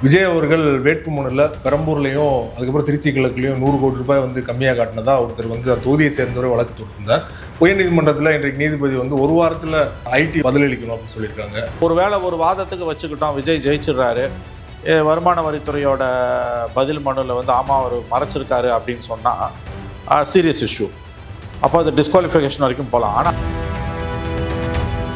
விஜய் அவர்கள் வேட்புமனுல பெரம்பூர்லையும் அதுக்கப்புறம் திருச்சி கிழக்குலையும் 100 கோடி ரூபாய் வந்து கம்மியாக காட்டினதா ஒருத்தர் வந்து அந்த தொகுதியை சேர்ந்தவரை வழக்கு தொடுத்திருந்தார். உயர்நீதிமன்றத்தில் இன்றைக்கு நீதிபதி வந்து ஒரு வாரத்தில் ஐடி பதிலளிக்கணும் அப்படின்னு சொல்லியிருக்காங்க. ஒருவேளை ஒரு வாதத்துக்கு வச்சுக்கிட்டோம் விஜய் ஜெயிச்சிடுறாரு, வருமான வரித்துறையோட பதில் மனுவில் வந்து ஆமாம் அவர் மறைச்சிருக்காரு அப்படின்னு சொன்னால் சீரியஸ் இஷ்யூ. அப்போ அது டிஸ்குவாலிஃபிகேஷன் வரைக்கும் போகலாம். ஆனால்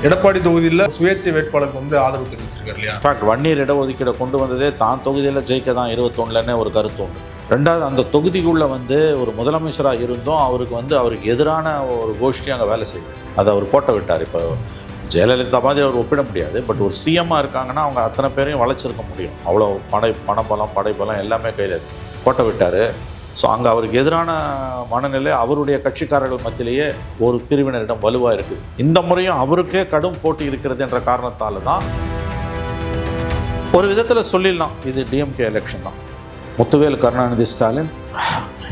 எடப்பாடி தொகுதியில் சுயேட்சை வேட்பாளருக்கு வந்து ஆதரவு தெரிவிச்சிருக்காரு இல்லையா? இன்ஃபேக்ட் வன்னியர் இடஒதுக்கீடை கொண்டு வந்ததே தான் தொகுதியில் ஜெயிக்க தான் 21ன்னு ஒரு கருத்து உண்டு. ரெண்டாவது, அந்த தொகுதிக்குள்ளே வந்து ஒரு முதலமைச்சராக இருந்தும் அவருக்கு எதிரான ஒரு கோஷ்டி அங்கே வேலை செய்யுது. அதை அவர் கோட்டை விட்டார். இப்போ ஜெயலலிதா மாதிரி அவர் ஒப்பிட முடியாது, பட் ஒரு சிஎம்மாக இருக்காங்கன்னா அவங்க அத்தனை பேரையும் வளைச்சிருக்க முடியும். அவ்வளோ பணபலம் படைபலம் எல்லாமே கையில் கோட்டை விட்டார். ஸோ அங்கே அவருக்கு எதிரான மனநிலை அவருடைய கட்சிக்காரர்கள் மத்தியிலேயே ஒரு பிரிவினரிடம் வலுவாக இருக்குது. இந்த முறையும் அவருக்கே கடும் போட்டி இருக்கிறது என்ற காரணத்தால் தான் ஒரு விதத்தில் சொல்லிடலாம் இது டிஎம்கே எலெக்ஷன் தான். முத்துவேல் கருணாநிதி ஸ்டாலின்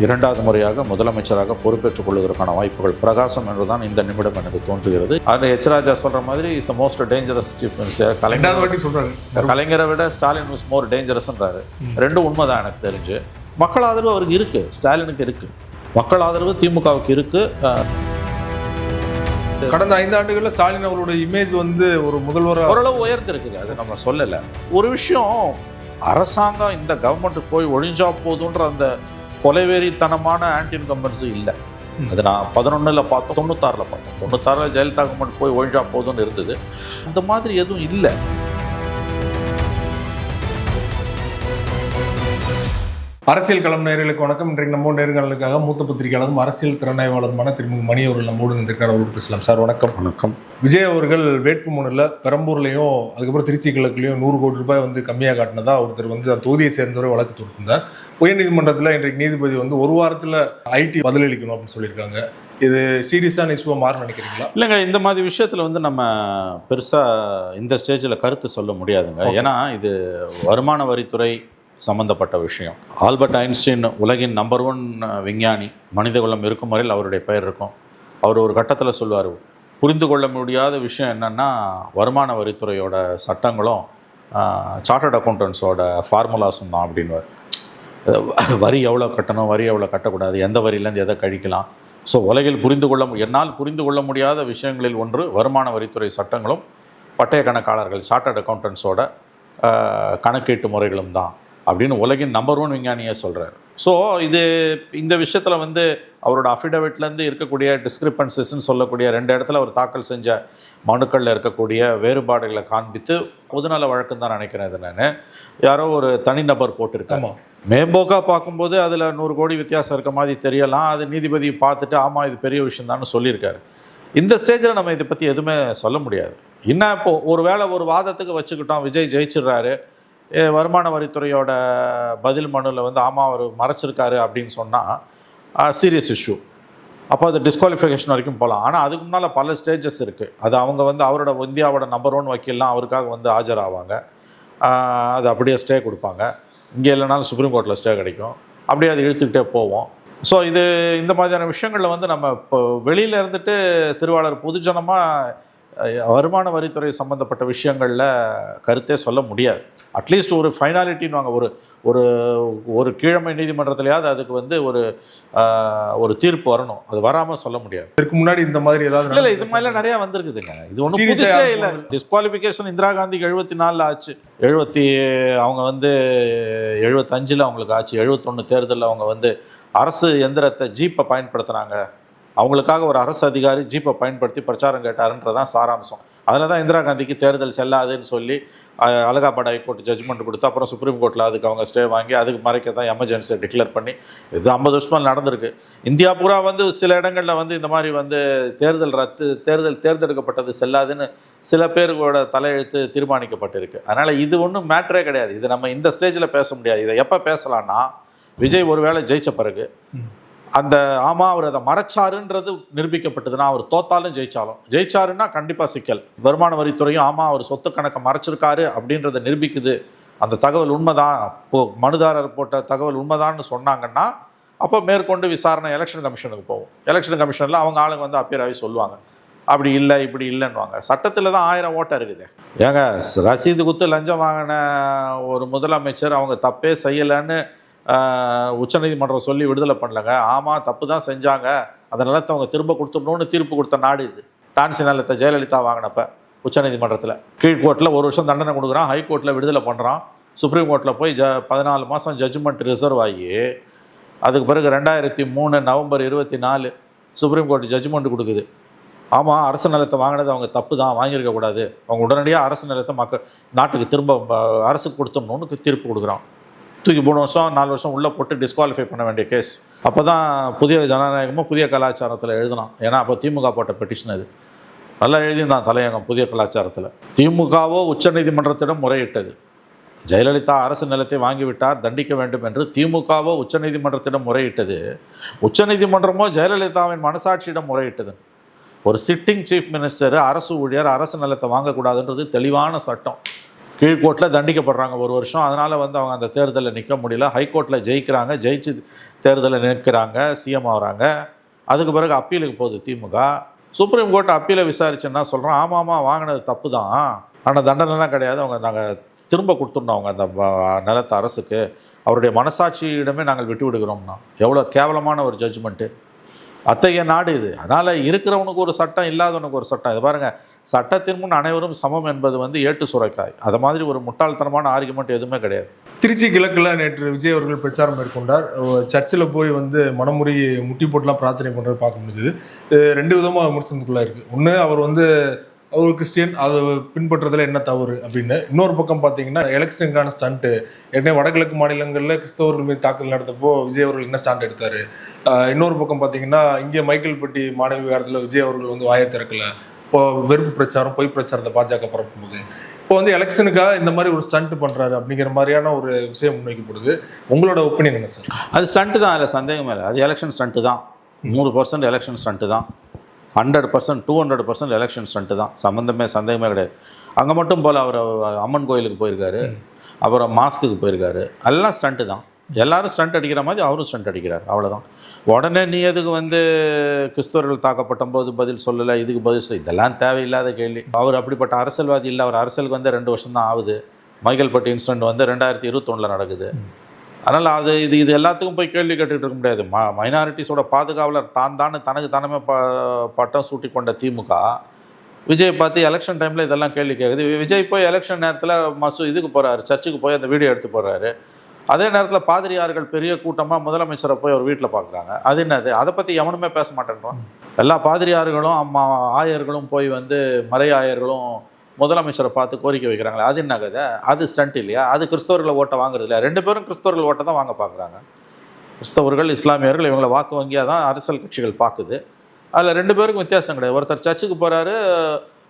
2வது முறையாக முதலமைச்சராக பொறுப்பேற்றுக் கொள்வதற்கான வாய்ப்புகள் பிரகாசம் என்றுதான் இந்த நிமிடம் எனக்கு தோன்றுகிறது. அதில் எச் ராஜா சொல்கிற மாதிரி is the most dangerous chief minister. கலைஞரை விட ஸ்டாலின் இஸ் மோர் டேஞ்சரஸ்ன்றாரு. ரெண்டும் உண்மைதான் எனக்கு தெரிஞ்சு. மக்கள் ஆதரவு அவருக்கு இருக்குது, ஸ்டாலினுக்கு இருக்குது. மக்கள் ஆதரவு திமுகவுக்கு இருக்குது. கடந்த 5 ஆண்டுகளில் ஸ்டாலின் அவரோட இமேஜ் வந்து ஒரு முதல்வராக ஓரளவு உயர்ந்திருக்குது, அது நம்ம சொல்லலை. ஒரு விஷயம், அரசாங்கம் இந்த கவர்மெண்ட் போய் ஒழிஞ்சா போதுன்ற அந்த கொலைவெறித்தனமான ஆன்டி இன்கம்பன்ஸும் இல்லை. அது நான் 11ல் பார்த்தோம், 96ல் பார்த்தோம். 96ல் ஜெயலலிதா கவர்மெண்ட் போய் ஒழிஞ்சா போதும்னு இருந்தது. அந்த மாதிரி எதுவும் இல்லை. அரசியல் களம் நேயர்களுக்கு வணக்கம். இன்றைக்கு நம்ம நேர்காணலுக்காக மூத்த பத்திரிகையாளரும் அரசியல் திறனாய்வாளருமான திருமதி மணி அவர்கள் நம்மோடு இருந்திருக்கார். அவருக்கு பேசலாம். சார் வணக்கம். வணக்கம். விஜய் அவர்கள் வேட்புமனுல பெரம்பூர்லையும் அதுக்கப்புறம் திருச்சி கிழக்குலையும் 100 கோடி ரூபாய் வந்து கம்மியாக காட்டினதா ஒருத்தர் வந்து அந்த தொகுதியை சேர்ந்தவரை வழக்கு தொடுத்திருந்தார். உயர்நீதிமன்றத்தில் இன்றைக்கு நீதிபதி வந்து ஒரு வாரத்தில் ஐடி பதிலளிக்கணும் அப்படின்னு சொல்லியிருக்காங்க. இது சீரியஸான இஷ்யூவாக மாறும் நினைக்கிறீங்களா? இல்லைங்க, இந்த மாதிரி விஷயத்தில் வந்து நம்ம பெருசாக இந்த ஸ்டேஜில் கருத்து சொல்ல முடியாதுங்க. ஏன்னா இது வருமான வரித்துறை சம்பந்தப்பட்ட விஷயம். ஆல்பர்ட் ஐன்ஸ்டீன் உலகின் நம்பர் 1 விஞ்ஞானி. மனிதகுலம் இருக்கும் வரையில் அவருடைய பெயர் இருக்கும். அவர் ஒரு கட்டத்தில் சொல்வார், புரிந்து கொள்ள முடியாத விஷயம் என்னென்னா வருமான வரித்துறையோட சட்டங்களும் சார்ட்டர்ட் அக்கௌண்டன்ஸோட ஃபார்முலாஸும் தான் அப்படின்வார். வரி எவ்வளோ கட்டணும், வரி எவ்வளோ கட்டக்கூடாது, எந்த வரியிலேருந்து எதை கழிக்கலாம். ஸோ உலகில் என்னால் புரிந்து கொள்ள முடியாத விஷயங்களில் ஒன்று வருமான வரித்துறை சட்டங்களும் பட்டய கணக்காளர்கள் சார்ட்டர்ட் அக்கௌண்டன்ஸோட கணக்கீட்டு முறைகளும் தான் அப்படின்னு உலகின் நம்பர் 1 விஞ்ஞானியே சொல்கிறார். ஸோ இந்த விஷயத்தில் வந்து அவரோட அஃபிடவிட்லேருந்து இருக்கக்கூடிய டிஸ்கிரிப்பன்சிஸ்ன்னு சொல்லக்கூடிய 2 இடத்துல அவர் தாக்கல் செஞ்ச மனுக்களில் இருக்கக்கூடிய வேறுபாடுகளை காண்பித்து பொதுநல வழக்குன்னு தான் நினைக்கிறேன். இது நான் யாரோ ஒரு தனிநபர் போட்டிருக்காங்க. மேம்போக்காக பார்க்கும்போது அதில் 100 கோடி வித்தியாசம் இருக்க மாதிரி தெரியலாம். அது நீதிபதி பார்த்துட்டு ஆமாம் இது பெரிய விஷயம் தான் சொல்லியிருக்காரு. இந்த ஸ்டேஜில் நம்ம இதை பற்றி எதுவுமே சொல்ல முடியாது. இன்னும் இப்போது ஒரு வேளை ஒரு வாதத்துக்கு வச்சுக்கிட்டோம் விஜய் ஜெயிச்சிடுறாரு, வருமான வரித்துறையோட பதில் மனுவில் வந்து ஆமாம் அவர் மறைச்சிருக்காரு அப்படின்னு சொன்னால் சீரியஸ் இஷ்யூ. அப்போ அது டிஸ்குவாலிஃபிகேஷன் வரைக்கும் போகலாம். ஆனால் அதுக்கு முன்னால் பல ஸ்டேஜஸ் இருக்குது. அது அவங்க வந்து அவரோட இந்தியாவோட நம்பர் 1 வக்கீல்லாம் அவருக்காக வந்து ஆஜராவாங்க. அது அப்படியே ஸ்டே கொடுப்பாங்க. இங்கே இல்லைனாலும் சுப்ரீம் கோர்ட்டில் ஸ்டே கிடைக்கும். அப்படியே அது இழுத்துக்கிட்டே போவோம். ஸோ இந்த மாதிரியான விஷயங்களில் வந்து நம்ம இப்போ வெளியில் இருந்துட்டு திருவாளர் பொதுஜனமாக வருமான வரித்துறை சம்மந்தப்பட்ட விஷயங்களில் கருத்தே சொல்ல முடியாது. அட்லீஸ்ட் ஒரு ஃபைனாலிட்டின்னு வாங்க, ஒரு ஒரு கீழமை நீதிமன்றத்திலேயாவது அதுக்கு வந்து ஒரு தீர்ப்பு வரணும். அது வராமல் சொல்ல முடியாது. இதுக்கு முன்னாடி இந்த மாதிரி ஏதாவது இல்லை, இது மாதிரிலாம் நிறையா வந்திருக்குதுங்க. இது ஒன்றும் புதுசே இல்லை. டிஸ்குவாலிஃபிகேஷன் இந்திரா காந்திக்கு 74 ஆச்சு, அவங்க வந்து 75 அவங்களுக்கு ஆச்சு, 71 தேர்தலில் அவங்க வந்து அரசு எந்திரத்தை ஜீப்பை பயன்படுத்துனாங்க. அவங்களுக்காக ஒரு அரசு அதிகாரி ஜீப்பை பயன்படுத்தி பிரச்சாரம் கேட்டாருன்றதான் சாராம்சம். அதில் தான் இந்திரா காந்திக்கு தேர்தல் செல்லாதுன்னு சொல்லி அலகாபாத் ஹைகோர்ட் ஜட்ஜ்மெண்ட் கொடுத்து அப்புறம் சுப்ரீம் கோர்ட்டில் அதுக்கு அவங்க ஸ்டே வாங்கி அதுக்கு மறைக்க தான் எமர்ஜென்சியை டிக்ளேர் பண்ணி இது 50 வருஷமாக நடந்திருக்கு. இந்தியா பூரா வந்து சில இடங்களில் வந்து இந்த மாதிரி வந்து தேர்ந்தெடுக்கப்பட்டது செல்லாதுன்னு சில பேரோட தலையெழுத்து தீர்மானிக்கப்பட்டிருக்கு. அதனால் இது ஒன்றும் மேட்டரே கிடையாது. இது நம்ம இந்த ஸ்டேஜில் பேச முடியாது. இதை எப்போ பேசலான்னா, விஜய் ஒரு வேளை ஜெயிச்ச பிறகு அந்த ஆமாம் அவர் அதை மறைச்சாருன்றது நிரூபிக்கப்பட்டதுன்னா, அவர் தோத்தாலும் ஜெயிச்சாருன்னா கண்டிப்பாக சிக்கல். வருமான வரித்துறையும் ஆமாம் அவர் சொத்து கணக்கை மறைச்சிருக்காரு அப்படின்றத நிரூபிக்குது, அந்த தகவல் உண்மைதான், மனுதாரர் போட்ட தகவல் உண்மைதான்னு சொன்னாங்கன்னா அப்போ மேற்கொண்டு விசாரணை எலெக்ஷன் கமிஷனுக்கு போகும். எலெக்ஷன் கமிஷனில் அவங்க ஆளுங்க வந்து அப்பியர் ஆகி சொல்லுவாங்க. அப்படி இல்லை இப்படி இல்லைன்னுவாங்க. சட்டத்தில் தான் 1000 ஓட்டை இருக்குது. ஏங்க ரசீது குத்து லஞ்சம் வாங்கின ஒரு முதலமைச்சர் அவங்க தப்பே செய்யலைன்னு உச்சநீதிமன்றம் சொல்லி விடுதலை பண்ணலங்க. ஆமாம் தப்பு தான் செஞ்சாங்க, அந்த நிலத்தை அவங்க திரும்ப கொடுத்துடணும்னு தீர்ப்பு கொடுத்த நாடு இது. டான்சி நிலத்தை ஜெயலலிதா வாங்கினப்ப உச்சநீதிமன்றத்தில் கீழ்கோர்ட்டில் 1 வருஷம் தண்டனை கொடுக்குறான், ஹைகோர்ட்டில் விடுதலை பண்ணுறான், சுப்ரீம் கோர்ட்டில் போய் 14 மாதம் ஜட்ஜ்மெண்ட் ரிசர்வ் ஆகி அதுக்கு பிறகு 2003 நவம்பர் 24 சுப்ரீம் கோர்ட் ஜட்ஜ்மெண்ட் கொடுக்குது. ஆமாம் அரசு நிலத்தை வாங்கினது அவங்க தப்பு தான், வாங்கியிருக்கக்கூடாது, அவங்க உடனடியாக அரசு நிலத்தை நாட்டுக்கு திரும்ப அரசுக்கு கொடுத்துடணும்னு தீர்ப்பு கொடுக்குறான். தூக்கி 3 வருஷம் 4 வருஷம் உள்ளே போட்டு டிஸ்குவாலிஃபை பண்ண வேண்டிய கேஸ். அப்போ தான் புதிய ஜனநாயகமும் புதிய கலாச்சாரத்தில் எழுதினான். ஏன்னா அப்போ திமுக போட்ட பெட்டிஷன் அது நல்லா எழுதியிருந்தான் தலையங்கம் புதிய கலாச்சாரத்தில். திமுகவோ உச்சநீதிமன்றத்திடம் முறையிட்டது. ஜெயலலிதா அரசு நிலத்தை வாங்கிவிட்டார், தண்டிக்க வேண்டும் என்று திமுகவோ உச்சநீதிமன்றத்திடம் முறையிட்டது. உச்சநீதிமன்றமோ ஜெயலலிதாவின் மனசாட்சியிடம் முறையிட்டது. ஒரு சிட்டிங் சீஃப் மினிஸ்டர் அரசு ஊழியர் அரசு நிலத்தை வாங்கக்கூடாதுன்றது தெளிவான சட்டம். கீழ்கோர்ட்டில் தண்டிக்கப்படுறாங்க 1 வருஷம். அதனால் அவங்க அந்த தேர்தலில் நிற்க முடியல. ஹைகோர்ட்டில் ஜெயிக்கிறாங்க, ஜெயிச்சு தேர்தலில் நிற்கிறாங்க, சிஎம் ஆகிறாங்க. அதுக்கு பிறகு அப்பீலுக்கு போகுது திமுக. சுப்ரீம் கோர்ட் அப்பீலை விசாரிச்சுன்னா சொல்கிறோம், ஆமாம் வாங்கினது தப்பு தான், ஆனால் தண்டனைலாம் கிடையாது, அவங்க நாங்கள் திரும்ப கொடுத்துடணும் அவங்க அந்த நிலத்தை அரசுக்கு, அவருடைய மனசாட்சியிடமே நாங்கள் விட்டு விடுகிறோம்னா. எவ்வளோ கேவலமான ஒரு ஜட்ஜ்மெண்ட்டு. அத்தகைய நாடு இது. அதனால் இருக்கிறவனுக்கு ஒரு சட்டம், இல்லாதவனுக்கு ஒரு சட்டம். இது பாருங்கள், சட்டத்தின் முன் அனைவரும் சமம் என்பது ஏட்டு சுரைக்காய். அது மாதிரி ஒரு முட்டாள்தனமான ஆர்குமெண்ட் எதுவுமே கிடையாது. திருச்சி கிழக்கில் நேற்று விஜய் அவர்கள் பிரச்சாரம் மேற்கொண்டார். சர்ச்சில் போய் மனமுறி முட்டி போட்டுலாம் பிரார்த்தனை பண்ணுறது பார்க்க முடியுது. 2 விதமாக விமர்சனத்துக்குள்ளே இருக்குது. ஒன்று, அவர் ஒரு கிறிஸ்டியன், அதை பின்பற்றுறதுல என்ன தவறு அப்படின்னு. இன்னொரு பக்கம் பார்த்தீங்கன்னா எலெக்ஷனுக்கான ஸ்டண்ட்டு. ஏற்கனவே வடகிழக்கு மாநிலங்களில் கிறிஸ்தவர்கள் மீது தாக்குதல் நடத்தப்போ விஜய் அவர்கள் என்ன ஸ்டாண்ட் எடுத்தார். இன்னொரு பக்கம் பார்த்தீங்கன்னா இங்கே மைக்கேல்பட்டி மாணவி விவகாரத்தில் விஜய் அவர்கள் வாயை திறக்கலை. இப்போ வெறுப்பு பிரச்சாரம், பொய் பிரச்சாரத்தை பாஜக பரப்பும்போது இப்போ எலெக்ஷனுக்காக இந்த மாதிரி ஒரு ஸ்டண்ட் பண்ணுறாரு அப்படிங்கிற மாதிரியான ஒரு விஷயம் முன்வைக்கப்படுது. உங்களோட ஒப்பீனியன் என்ன சார்? அது ஸ்டண்ட்டு தான், அதில் சந்தேகமே இல்லை. அது எலெக்ஷன் ஸ்டண்ட்டு தான். 100% எலெக்ஷன் ஸ்டண்ட்டு தான். 100% 200% எலெக்ஷன் ஸ்டண்ட்டு தான். சந்தேகமே கிடையாது. அங்கே மட்டும் போல் அவர் அம்மன் கோயிலுக்கு போயிருக்காரு, அப்புறம் மாஸ்க்குக்கு போயிருக்காரு. எல்லாம் ஸ்டண்ட்டு தான். எல்லாரும் ஸ்டண்ட் அடிக்கிற மாதிரி அவரும் ஸ்டண்ட் அடிக்கிறார், அவ்வளோதான். உடனே நீ எதுக்கு கிறிஸ்தவர்கள் தாக்கப்பட்ட போது பதில் சொல்லலை, இதுக்கு பதில் சொல்ல, இதெல்லாம் தேவையில்லாத கேள்வி. அவர் அப்படிப்பட்ட அரசியல்வாதி இல்லை. அவர் அரசியலுக்கு 2 வருஷம் தான் ஆகுது. மைக்கேல்பட்டி இன்சிடென்ட் 2021 நடக்குது. அதனால் இது எல்லாத்துக்கும் போய் கேள்வி கேட்டுக்கிட்டு இருக்க முடியாது. மைனாரிட்டிஸோட பாதுகாவலர் தனக்கு தானமே பட்டம் சூட்டி கொண்ட திமுக விஜய் பார்த்து எலெக்ஷன் டைமில் இதெல்லாம் கேள்வி கேட்குது. விஜய் போய் எலெக்ஷன் நேரத்தில் இதுக்கு போகிறாரு, சர்ச்சுக்கு போய் அந்த வீடியோ எடுத்து போடுறாரு. அதே நேரத்தில் பாதிரியார்கள் பெரிய கூட்டமாக முதலமைச்சரை போய் அவர் வீட்டில் பார்க்குறாங்க. அது என்னது? அதை பற்றி எவனுமே பேச மாட்டேன்றோம். எல்லா பாதிரியார்களும் ஆயர்களும் போய் மறை ஆயர்களும் முதலமைச்சரை பார்த்து கோரிக்கை வைக்கிறாங்களே, அது என்ன கதை? அது ஸ்டண்ட் இல்லையா? அது கிறிஸ்தவர்களை ஓட்டை வாங்குறது இல்லையா? 2 பேரும் கிறிஸ்தவர்கள் ஓட்டை தான் வாங்க பார்க்குறாங்க. கிறிஸ்தவர்கள் இஸ்லாமியர்கள் இவங்களை வாக்கு வங்கியாக தான் அரசியல் கட்சிகள் பார்க்குது. அதில் 2 பேருக்கும் வித்தியாசம் கிடையாது. ஒருத்தர் சர்ச்சுக்கு போகிறாரு,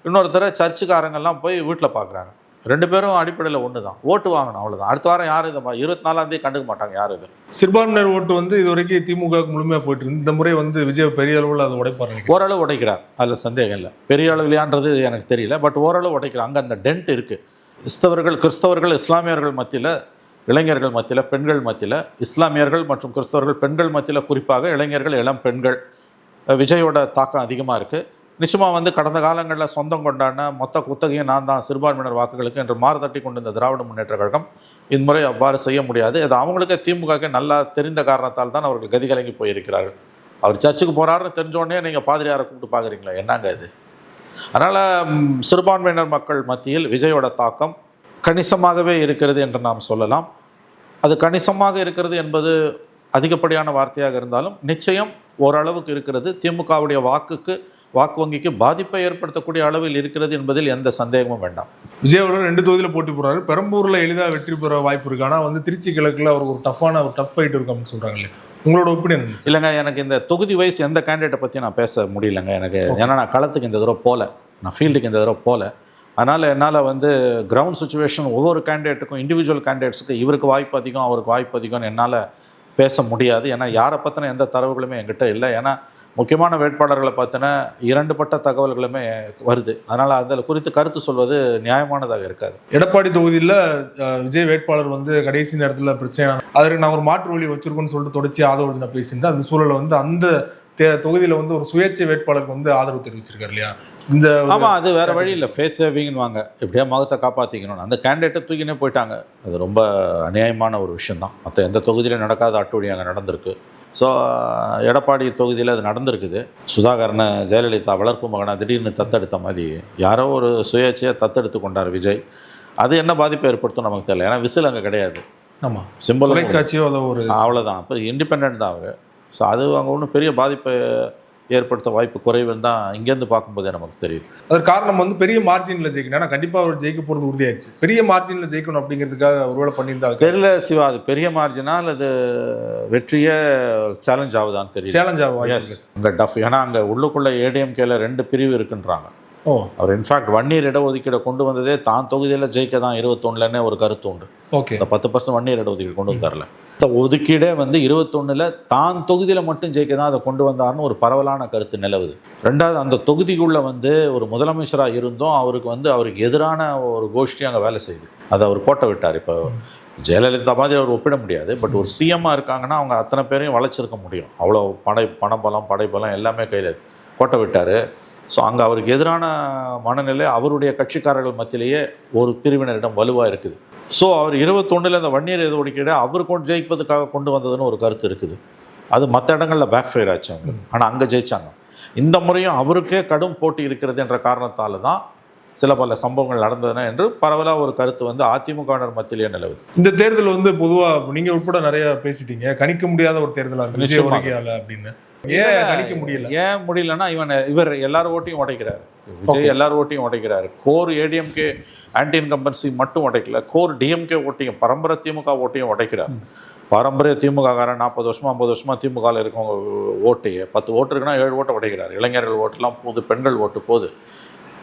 இன்னொருத்தரை சர்ச்சுக்காரங்கெல்லாம் போய் வீட்டில் பார்க்குறாங்க. 2 பேரும் அடிப்படையில் ஒன்று தான், ஓட்டு வாங்கணும், அவ்வளோதான். அடுத்த வாரம் யாரும் இதை 24ஆம் தேதி கண்டுக்க மாட்டாங்க யாரும். இது சிறுபான்மையினர் ஓட்டு இது வரைக்கும் திமுக முழுமையாக போயிட்டு இருந்து, இந்த முறை விஜய் பெரிய அளவில் அதை உடைப்பாரு. ஓரளவு உடைக்கிறார், அதில் சந்தேகம் இல்லை. பெரிய அளவுலையான்றது எனக்கு தெரியல, பட் ஓரளவு உடைக்கிறார். அங்கே அந்த டென்ட் இருக்குது. கிறிஸ்தவர்கள் இஸ்லாமியர்கள் மத்தியில், இளைஞர்கள் மத்தியில், பெண்கள் மத்தியில், இஸ்லாமியர்கள் மற்றும் கிறிஸ்தவர்கள் பெண்கள் மத்தியில், குறிப்பாக இளைஞர்கள், இளம் பெண்கள் விஜயோட தாக்கம் அதிகமாக இருக்குது. நிச்சயமாக கடந்த காலங்களில் சொந்தம் கொண்டாடின மொத்த குத்தகையும் நான் தான் சிறுபான்மையினர் வாக்குகளுக்கு என்று மாறுதட்டி கொண்டு இந்த திராவிட முன்னேற்ற கழகம் இம்முறை அவ்வாறு செய்ய முடியாது. அது அவங்களுக்கே திமுகவுக்கு நல்லா தெரிந்த காரணத்தால் தான் அவர்கள் கதிகலங்கி போயிருக்கிறார்கள். அவர் சர்ச்சுக்கு போகிறாருன்னு தெரிஞ்சோடனே நீங்கள் பாதிரியாரை கூப்பிட்டு பார்க்குறீங்களா? என்னங்க இது? அதனால் சிறுபான்மையினர் மக்கள் மத்தியில் விஜயோட தாக்கம் கணிசமாகவே இருக்கிறது என்று நாம் சொல்லலாம். அது கணிசமாக இருக்கிறது என்பது அதிகப்படியான வார்த்தையாக இருந்தாலும் நிச்சயம் ஓரளவுக்கு இருக்கிறது. திமுகவுடைய வாக்கு வங்கிக்கு பாதிப்பை ஏற்படுத்தக்கூடிய அளவில் இருக்கிறது என்பதில் எந்த சந்தேகமும் வேண்டாம். விஜய் அவர்கள் 2 தொகுதியில் போட்டி போடுறாரு. பெரம்பூரில் எளிதாக வெற்றி பெற வாய்ப்பு இருக்கு. ஆனால் திருச்சி கிழக்கில் அவருக்கு ஒரு டஃப் ஃபைட் இருக்கும் அப்படின்னு சொல்கிறாங்களே, உங்களோட ஒப்பீனியன்? இல்லைங்க, எனக்கு இந்த தொகுதி வைஸ் எந்த கேண்டிடேட்டை பற்றி நான் பேச முடியலைங்க எனக்கு. ஏன்னா நான் களத்துக்கு இந்த தடவை போகல, நான் ஃபீல்டுக்கு இந்த தடவை போகல. அதனால் என்னால் கிரவுண்ட் சுச்சுவேஷன் ஒவ்வொரு கேண்டிடேட்டுக்கும், இண்டிவிஜுவல் கேண்டிடேட்ஸுக்கு இவருக்கு வாய்ப்பு அதிகம் அவருக்கு வாய்ப்பு அதிகம்னு என்னால் பேச முடியாது. ஏன்னா யாரை பற்றின எந்த தரவுகளுமே என்கிட்ட இல்லை. ஏன்னா முக்கியமான வேட்பாளர்களை பற்றின 2 பட்ட தகவல்களுமே வருது. அதனால் அதில் குறித்து கருத்து சொல்வது நியாயமானதாக இருக்காது. எடப்பாடி தொகுதியில் விஜய் வேட்பாளர் கடைசி நேரத்தில் பிரச்சனை, அதற்கு நான் ஒரு மாற்று வழி வச்சிருக்கோன்னு சொல்லிட்டு தொடர்ச்சி ஆதரவு பேசியிருந்தேன். அந்த சூழலை அந்த தொகுதியில வந்து ஒரு சுயேட்சை வேட்பாளருக்கு வந்து ஆதரவு தெரிவிச்சிருக்காரு இல்லையா? இந்த ஆமாம், அது வேறு வழி இல்லை. ஃபேஸ் சேவிங்னு வாங்க, எப்படியா முகத்தை காப்பாற்றிக்கணும். அந்த கேண்டிடேட்டை தூக்கினே போயிட்டாங்க. அது ரொம்ப அநியாயமான ஒரு விஷயந்தான். மற்ற எந்த தொகுதியிலும் நடக்காத அட்டூழி அங்கே நடந்திருக்கு. ஸோ எடப்பாடி தொகுதியில் அது நடந்திருக்குது. சுதாகரனை ஜெயலலிதா வளர்ப்பு மகனை திடீர்னு தத்தெடுத்த மாதிரி யாரோ ஒரு சுயேட்சையாக தத்தெடுத்து கொண்டார் விஜய். அது என்ன பாதிப்பை ஏற்படுத்தும் நமக்கு தெரியல. ஏன்னா விசில் அங்கே கிடையாது. ஆமாம், சிம்பிள் தொலைக்காட்சியோ அதை ஒரு அவ்வளோதான். அப்போ இண்டிபெண்ட் தான் அவங்க. ஸோ அது அங்கே ஒன்றும் பெரிய பாதிப்பை ஏற்படுத்த வாய்ப்பு குறைவுன்னு தான் இங்கேருந்து பார்க்கும்போதே நமக்கு தெரியுது. அது காரணம் வந்து பெரிய மார்ஜினில் ஜெயிக்கணும். ஏன்னா கண்டிப்பாக அவர் ஜெயிக்க போகிறது உறுதியாயிடுச்சு. பெரிய மார்ஜினில் ஜெயிக்கணும் அப்படிங்கிறதுக்காக ஒருவேளை பண்ணியிருந்தாங்க. தெரியல சிவா, அது பெரிய மார்ஜினா அல்லது வெற்றியே சேலஞ்ச் ஆகுதான்னு தெரியல. சேலஞ்ச் ஆகும் அங்கே டஃப். ஏன்னா அங்கே உள்ளுக்குள்ளே ஏடிஎம்கேல 2 பிரிவு இருக்குன்றாங்க. அவர் இன்ஃபேக்ட் வன்னியர் இடஒதுக்கீடை கொண்டு வந்ததே தான் தொகுதியில் ஜெயிக்க தான் 21லன்னே ஒரு கருத்து உண்டு. ஓகே, இந்த 10% வன்னியர் இடஒதுக்கீடு கொண்டு வந்தார்ல, இந்த ஒதுக்கீடே வந்து 21ல் தான் தொகுதியில் மட்டும் ஜெயிக்க தான் அதை கொண்டு வந்தார்னு ஒரு பரவலான கருத்து நிலவுது. ரெண்டாவது, அந்த தொகுதிக்குள்ளே வந்து ஒரு முதலமைச்சராக இருந்தும் அவருக்கு எதிரான ஒரு கோஷ்டி அங்கே வேலை செய்யுது. அதை அவர் கோட்டை விட்டார். இப்போ ஜெயலலிதா மாதிரி அவர் ஒப்பிட முடியாது. பட் ஒரு சிஎம்மாக இருக்காங்கன்னா அவங்க அத்தனை பேரையும் வளைச்சிருக்க முடியும். அவ்வளோ பணபலம் படைபலம் எல்லாமே கையில் கோட்டை விட்டார். ஸோ அங்கே அவருக்கு எதிரான மனநிலை அவருடைய கட்சிக்காரர்கள் மத்தியிலேயே ஒரு பிரிவினரிடம் வலுவாக இருக்குது. ஸோ அவர் 21ல் அந்த வன்னியர் இடஒதுக்கீடு அவர் கொண்டு ஜெயிப்பதுக்காக கொண்டு வந்ததுன்னு ஒரு கருத்து இருக்குது. அது மற்ற இடங்களில் பேக் ஃபயர் ஆச்சு அவங்க. ஆனால் அங்கே ஜெயிச்சாங்க. இந்த முறையும் அவருக்கே கடும் போட்டி இருக்கிறது என்ற காரணத்தால் தான் சில பல சம்பவங்கள் நடந்ததுன்னா என்று பரவலாக ஒரு கருத்து வந்து அதிமுகவினர் மத்தியிலேயே நிலவுது. இந்த தேர்தல் வந்து பொதுவாக நீங்கள் உட்பட நிறைய பேசிட்டீங்க, கணிக்க முடியாத ஒரு தேர்தலாக இருக்கு அப்படின்னு. ஏன் கணிக்க முடியல? ஏன் முடியலன்னா இவர் எல்லாரும் ஓட்டையும் உடைக்கிறாரு. விஜய் எல்லாரும் ஓட்டையும் உடைக்கிறாரு. கோர் ஏடிஎம்கே ஆன்டி இன்கம்பன்சி மட்டும் உடைக்கல, கோர் டிஎம்கே ஓட்டையும் பரம்பரை திமுக ஓட்டையும் உடைக்கிறார். பாரம்பரிய திமுக காரன் 40 வருஷமா 50 வருஷமா திமுகவில் இருக்கவங்க ஓட்டையே 10 ஓட்டு இருக்குன்னா 7 ஓட்டை உடைக்கிறார். இளைஞர்கள் ஓட்டுலாம் போகுது, பெண்கள் ஓட்டு போகுது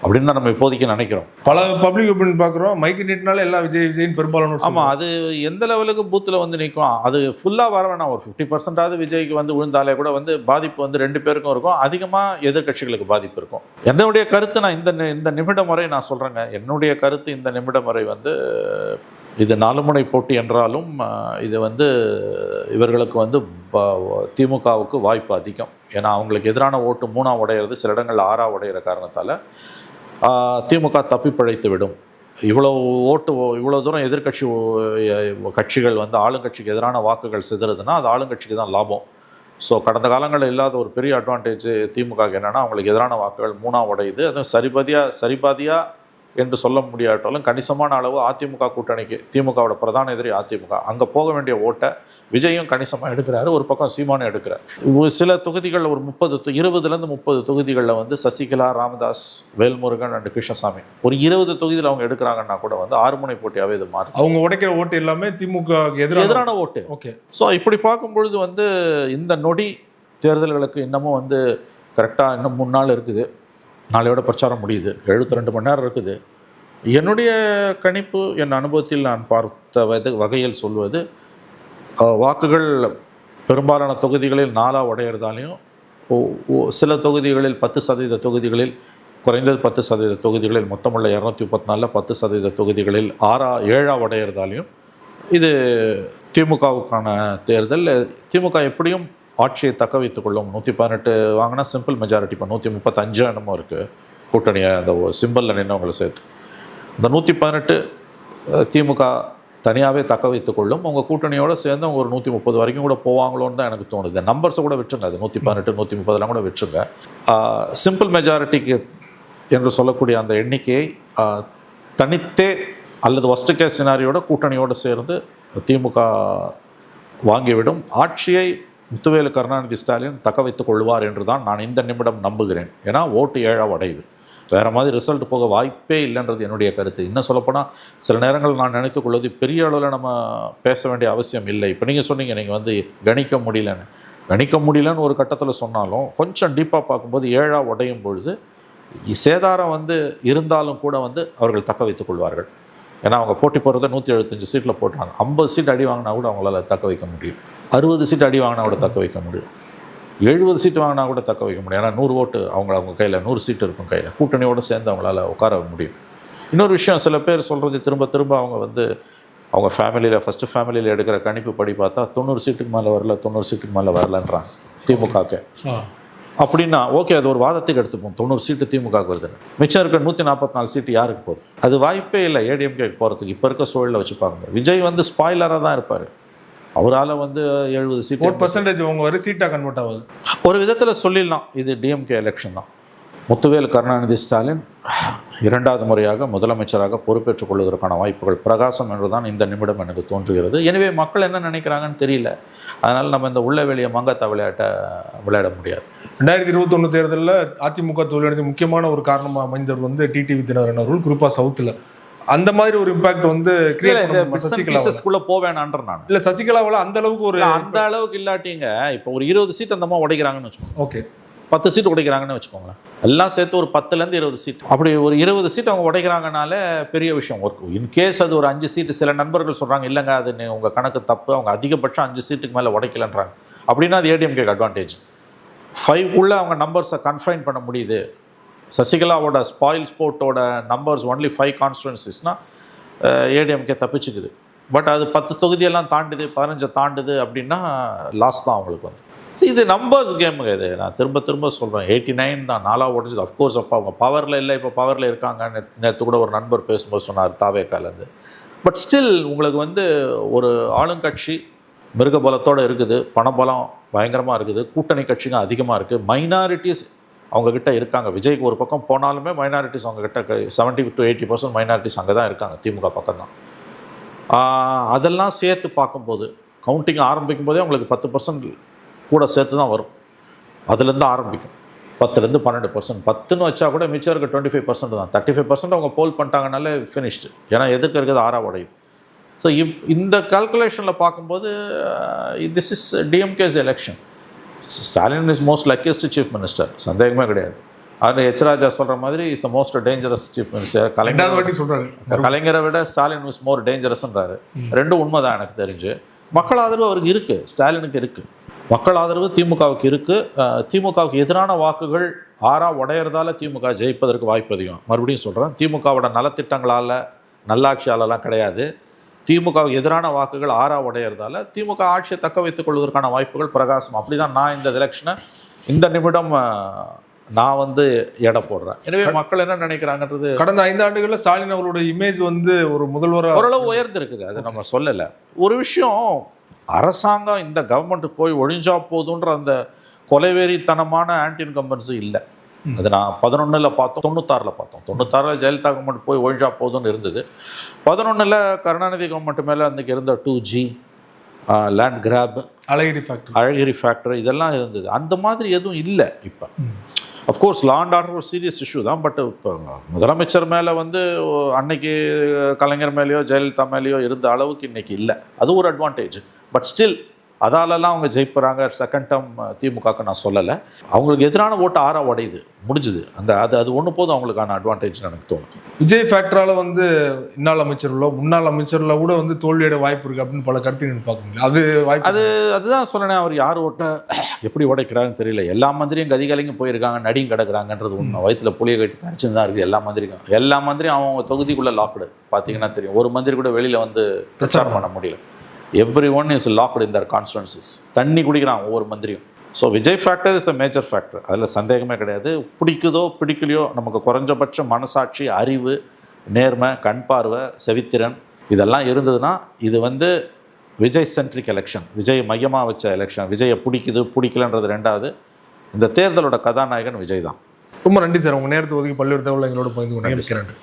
அப்படின்னு தான் நம்ம இப்போதைக்கு நினைக்கிறோம். பல பப்ளிக் ஒப்பீனியன் பார்க்குறோம், மைக்கு நீட்டினால எல்லாம் விஜய்னு பெரும்பாலான. ஆமாம், அது எந்த லெவலுக்கு பூத்தில் வந்து நிற்கும். அது ஃபுல்லாக வர வேணாம், ஒரு 50% விஜய்க்கு வந்து விழுந்தாலே கூட வந்து பாதிப்பு வந்து 2 பேருக்கும் இருக்கும். அதிகமாக எதிர்கட்சிகளுக்கு பாதிப்பு இருக்கும். என்னுடைய கருத்து நான் இந்த நிமிடம் வரை நான் சொல்கிறேங்க. என்னுடைய கருத்து இந்த நிமிடம் வரை வந்து இது 4 முனை போட்டி என்றாலும் இது வந்து இவர்களுக்கு வந்து திமுகவுக்கு வாய்ப்பு அதிகம். ஏன்னா அவங்களுக்கு எதிரான ஓட்டு 3ஆக உடையிறது, சில இடங்களில் 6ஆக உடையிற காரணத்தால் திமுக தப்பி பிழைத்து விடும். இவ்வளோ தூரம் எதிர்கட்சி கட்சிகள் வந்து ஆளுங்கட்சிக்கு எதிரான வாக்குகள் சிதறதுன்னா அது ஆளுங்கட்சிக்கு தான் லாபம். ஸோ கடந்த காலங்களில் இல்லாத ஒரு பெரிய அட்வான்டேஜ் திமுக என்னென்னா அவங்களுக்கு எதிரான வாக்குகள் 3ஆக உடையுது. அதுவும் சரிபாதியாக என்று சொல்ல முடியாட்டாலும் கணிசமான அளவு அதிமுக கூட்டணிக்கு, திமுகவோட பிரதான எதிரி அதிமுக, அங்கே போக வேண்டிய ஓட்டை விஜயும் கணிசமாக எடுக்கிறாரு. ஒரு பக்கம் சீமானும் எடுக்கிறார். சில தொகுதிகளில் ஒரு 20 30 தொகுதிகளில் வந்து சசிகலா, ராமதாஸ், வேல்முருகன் அண்ட் கிருஷ்ணசாமி ஒரு 20 தொகுதியில் அவங்க எடுக்கிறாங்கன்னா கூட வந்து 6 முனை போட்டியாகவே இது மாறும். அவங்க உடைக்கிற ஓட்டு எல்லாமே திமுக எதிரான ஓட்டு. ஓகே, ஸோ இப்படி பார்க்கும்பொழுது வந்து இந்த நொடி தேர்தல்களுக்கு இன்னமும் வந்து கரெக்டாக இன்னும் 3 நாள் இருக்குது. நாளையோட பிரச்சாரம் முடியுது. 72 மணி நேரம் இருக்குது. என்னுடைய கணிப்பு, என் அனுபவத்தில் நான் பார்த்த வகையில் சொல்வது, வாக்குகள் பெரும்பாலான தொகுதிகளில் 4ஆக உடையிறதாலையும் சில தொகுதிகளில் 10% தொகுதிகளில், குறைந்தது 10% தொகுதிகளில், மொத்தமுள்ள 234 10% தொகுதிகளில் 7ஆக உடையிறதாலையும் இது திமுகவுக்கான தேர்தல். திமுக எப்படியும் ஆட்சியை தக்க வைத்துக் கொள்ளும். 118 வாங்கினா சிம்பிள் மெஜாரிட்டி. இப்போ 135 என்னமோ இருக்குது கூட்டணியை அந்த சிம்பிளில் நின்றவங்களை சேர்த்து. இந்த 118 திமுக தனியாகவே தக்க வைத்துக் கொள்ளும். அவங்க கூட்டணியோடு சேர்ந்து அவங்க ஒரு 130 வரைக்கும் கூட போவாங்களோன்னு தான் எனக்கு தோணுது. நம்பர்ஸை கூட விட்டுருங்க, அது 118 130 கூட விட்டுருங்க. சிம்பிள் மெஜாரிட்டிக்கு என்று சொல்லக்கூடிய அந்த எண்ணிக்கையை தனித்தே அல்லது ஒஸ்ட் கேஸ் சினாரியோட கூட்டணியோடு சேர்ந்து திமுக வாங்கிவிடும். ஆட்சியை முத்துவேலு கருணாநிதி ஸ்டாலின் தக்க வைத்துக் கொள்வார் என்று தான் நான் இந்த நிமிடம் நம்புகிறேன். ஏன்னா ஓட்டு 7ஆக உடையுது. வேறு மாதிரி ரிசல்ட் போக வாய்ப்பே இல்லைன்றது என்னுடைய கருத்து. இன்னும் சொல்லப்போனால் சில நேரங்கள் நான் நினைத்துக் கொள்வது பெரிய அளவில் நம்ம பேச வேண்டிய அவசியம் இல்லை. இப்போ நீங்கள் சொன்னீங்க, நீங்கள் வந்து கணிக்க முடியலன்னு ஒரு கட்டத்தில் சொன்னாலும் கொஞ்சம் டீப்பாக பார்க்கும்போது 7ஆக உடையும் பொழுது சேதாரம் வந்து இருந்தாலும் கூட வந்து அவர்கள் தக்க வைத்துக் கொள்வார்கள். ஏன்னா அவங்க போட்டி போடுறத 175 சீட்டில் போட்டாங்க. 50 சீட் அடி வாங்கினா கூட அவங்களால தக்க வைக்க முடியும். 60 சீட் அடி வாங்கினா கூட தக்க வைக்க முடியும். 70 சீட்டு வாங்கினா கூட தக்க வைக்க முடியும். ஏன்னா 100 ஓட்டு அவங்க கையில், 100 சீட்டு இருக்கும் கையில். கூட்டணியோடு சேர்ந்து அவங்களால உட்கார முடியும். இன்னொரு விஷயம், சில பேர் சொல்கிறது திரும்ப அவங்க வந்து அவங்க ஃபஸ்ட்டு ஃபேமிலியில் எடுக்கிற கணிப்பு படி பார்த்தா 90 சீட்டுக்கு மேலே வரல, 90 சீட்டுக்கு மேலே வரலன்றாங்க திமுகக்கு. அப்படின்னா ஓகே, அது ஒரு வாதத்துக்கு எடுத்துப்போம். 90 சீட்டு திமுக வருது, மிச்சம் இருக்க 144 சீட்டு யாருக்கு போகுது? அது வாய்ப்பே இல்லை ஏடிஎம்கே போகிறதுக்கு. இப்போ இருக்க சூழலில் வச்சு பார்க்கும்போது விஜய் வந்து ஸ்பாய்லராக தான் இருப்பார். அவரால் வந்து 70 சீட் 4% அவங்க வரை சீட்டாக கன்வெர்ட் ஆகுது. ஒரு விதத்தில் சொல்லிடலாம் இது டிஎம்கே எலெக்ஷன் தான். முத்துவேல் கருணாநிதி ஸ்டாலின் 2வது முறையாக முதலமைச்சராக பொறுப்பேற்றுக் கொள்வதற்கான வாய்ப்புகள் பிரகாசம் என்றுதான் இந்த நிமிடம் எனக்கு தோன்றுகிறது. எனவே மக்கள் என்ன நினைக்கிறாங்கன்னு தெரியல. அதனால் நம்ம இந்த உள்ள வெளிய மங்காத்தா விளையாட்டை விளையாட முடியாது. 2021 தேர்தலில் அதிமுக தோல்வியடைஞ்ச முக்கியமான ஒரு காரணமாக அமைந்தவர் வந்து டிடிவி தினகரன் அவர்கள், குறிப்பாக சவுத்தில். அந்த மாதிரி ஒரு இம்பாக்ட் வந்து சசிகலாவுக்குள்ள போவேனான்ற நான் இல்லை, சசிகலாவில் அந்த அளவுக்கு ஒரு அந்த அளவுக்கு இல்லாட்டிங்க. இப்போ ஒரு 20 சீட் அந்த மாதிரி உடைக்கிறாங்கன்னு வச்சுக்கோங்க. ஓகே, 10 சீட் உடைக்கிறாங்கன்னு வச்சுக்கோங்களேன். எல்லாம் சேர்த்து ஒரு 10லேருந்து 20 சீட், அப்படி ஒரு 20 சீட் அவங்க உடைக்கிறாங்கனால பெரிய விஷயம். ஒரு இன்கேஸ் அது ஒரு 5 சீட்டு, சில நண்பர்கள் சொல்கிறாங்க இல்லைங்க அது உங்கள் கணக்கு தப்பு, அவங்க அதிகபட்சம் 5 சீட்டுக்கு மேலே உடைக்கலன்றாங்க. அப்படின்னா அது ஏடிஎம்கே அட்வான்டேஜ். 5 அவங்க நம்பர்ஸை கன்ஃபைன் பண்ண முடியுது. சசிகலாவோட ஸ்பாயில் ஸ்போர்ட்டோட நம்பர்ஸ் ஒன்லி 5 கான்ஸ்டுவன்சிஸ்னால் ஏடிஎம்கே தப்பிச்சுக்குது. பட் அது 10 தொகுதியெல்லாம் தாண்டுது, 15 தாண்டுது அப்படின்னா லாஸ் தான் அவங்களுக்கு வந்து. இது நம்பர்ஸ் கேமுங்க. இது நான் திரும்ப திரும்ப சொல்கிறேன். 89 தான் 4 ஓடிச்சு. அஃப்கோர்ஸ் அப்போ அவங்க பவரில் இல்லை, இப்போ பவரில் இருக்காங்க. நேற்று கூட ஒரு நண்பர் பேசும்போது சொன்னார் தாவேக்காலேருந்து. பட் ஸ்டில் உங்களுக்கு வந்து ஒரு ஆளுங்கட்சி மிருகபலத்தோடு இருக்குது, பணபலம் பயங்கரமாக இருக்குது, கூட்டணி கட்சிங்க அதிகமாக இருக்குது, மைனாரிட்டிஸ் அவங்கக்கிட்ட இருக்காங்க. விஜய்க்கு ஒரு பக்கம் போனாலுமே மைனாரிட்டிஸ் அவங்கக்கிட்ட 70 to 80% மைனாரிட்டிஸ் அங்கே தான் இருக்காங்க, திமுக பக்கம் தான். அதெல்லாம் சேர்த்து பார்க்கும்போது கவுண்டிங் ஆரம்பிக்கும் போதே அவங்களுக்கு 10% கூட சேர்த்து தான் வரும். அதுலேருந்து ஆரம்பிக்கும் 10லேருந்து 12%. 10ன்னு வச்சா கூட மிச்சம் இருக்க 25% தான். 35% அவங்க போல் பண்ணிட்டாங்கனாலே ஃபினிஷ்டு. ஏன்னா எதிர்க்க இருக்கிறது 6 உடையுது. ஸோ இந்த கால்குலேஷனில் பார்க்கும்போது this is DMK's election. Stalin is most luckiest chief minister, சந்தேகமே கிடையாது. அது ராஜா சொல்கிற மாதிரி is the most dangerous chief minister. கலைஞரை விட ஸ்டாலின் இஸ் மோர் டேஞ்சரஸ்ன்றாரு. ரெண்டும் உண்மைதான் எனக்கு தெரிஞ்சு. மக்கள் ஆதரவு அவருக்கு இருக்குது, ஸ்டாலினுக்கு இருக்குது. மக்கள் ஆதரவு திமுகவுக்கு இருக்குது. திமுகவுக்கு எதிரான வாக்குகள் 6 உடையிறதால திமுக ஜெயிப்பதற்கு வாய்ப்பு அதிகம். மறுபடியும் சொல்கிறேன், திமுகவோட நலத்திட்டங்களால் நல்லாட்சியாலலாம் கிடையாது. திமுகவுக்கு எதிரான வாக்குகள் 6 உடையிறதால திமுக ஆட்சியை தக்க வைத்துக் கொள்வதற்கான வாய்ப்புகள் பிரகாசம். அப்படி தான் நான் இந்த எலெக்ஷனை இந்த நிமிடம் நான் வந்து எடை போடுறேன். எனவே மக்கள் என்ன நினைக்கிறாங்கன்றது, கடந்த 5 ஆண்டுகளில் ஸ்டாலின் அவரோட இமேஜ் வந்து ஒரு முதல்வராக ஓரளவு உயர்ந்திருக்குது. அதை நம்ம சொல்லலை. ஒரு விஷயம், அரசாங்கம் இந்த கவர்மெண்ட் போய் ஒழிஞ்சா போதுன்ற அந்த கொலைவெறித்தனமான ஆன்டி இன்கம்பன்ஸும் இல்லை. அது நான் 11ல் பார்த்தோம், 96ல் பார்த்தோம். 96ல் ஜெயலலிதா கவர்மெண்ட் போய் ஒழிஞ்சா போதும்னு இருந்தது. 11ல் கருணாநிதி கவர்மெண்ட் மேலே அன்றைக்கி இருந்த 2G லேண்ட் கிராப், அழகிரி ஃபேக்டரி இதெல்லாம் இருந்தது. அந்த மாதிரி எதுவும் இல்லை இப்போ. அஃப்கோர்ஸ் லா அண்ட் ஆர்டர் ஒரு சீரியஸ் இஷ்யூ தான். பட் இப்போ முதலமைச்சர் மேலே வந்து அன்னைக்கு கலைஞர் மேலேயோ ஜெயலலிதா மேலேயோ இருந்த அளவுக்கு இன்றைக்கி இல்லை. அது ஒரு அட்வான்டேஜ். பட் ஸ்டில் அதாலெல்லாம் அவங்க ஜெயிப்புறாங்க. செகண்ட் டேர்ம் திமுகக்கு நான் சொல்லலை. அவங்களுக்கு எதிரான ஓட்டு 6 உடையுது, முடிஞ்சுது. அது ஒன்று போதும் அவங்களுக்கான அட்வான்டேஜ் எனக்கு தோணுது. விஜய் ஃபேக்டரால் வந்து இன்னாள் அமைச்சர்களோ முன்னாள் அமைச்சரில் கூட வந்து தோல்வியோட வாய்ப்பு இருக்குது அப்படின்னு பல கருத்துகள் பார்க்க முடியும். அது வாய்ப்பு அதுதான் சொன்னேன். அவர் யார் ஓட்டை எப்படி உடைக்கிறாருன்னு தெரியல. எல்லா மந்திரியும் கதிகலைங்க போயிருக்காங்க, நடியும் கிடக்குறாங்கன்றது உண்மை. வயிற்றுல புளியை கட்டி கரைச்சுன்னு தான் இருக்குது எல்லா மந்திரியும் அவங்க தொகுதிக்குள்ளே லாக்டு. பார்த்தீங்கன்னா தெரியும், ஒரு மந்திரி கூட வெளியில் வந்து பிரச்சாரம் பண்ண முடியல. Every one is locked in their constituencies. தண்ணி குடிக்கிறான் ஒவ்வொரு மந்திரியும். So Vijay factor is the major factor, அதில் சந்தேகமே கிடையாது. பிடிக்குதோ பிடிக்கலையோ, நமக்கு குறைஞ்சபட்ச மனசாட்சி, அறிவு, நேர்மை, கண் பார்வை, செவித்திறன் இதெல்லாம் இருந்ததுன்னா இது வந்து விஜய் சென்ட்ரிக் எலெக்ஷன், விஜய் மையமாக வச்ச எலெக்ஷன். விஜயை பிடிக்குது பிடிக்கலன்றது 2வது. இந்த தேர்தலோட கதாநாயகன் விஜய் தான். ரொம்ப நன்றி சார், உங்கள் நேரத்தை ஒதுக்கி பல்வேறு தகவல் எங்களோட பகிர்ந்து கொண்டு.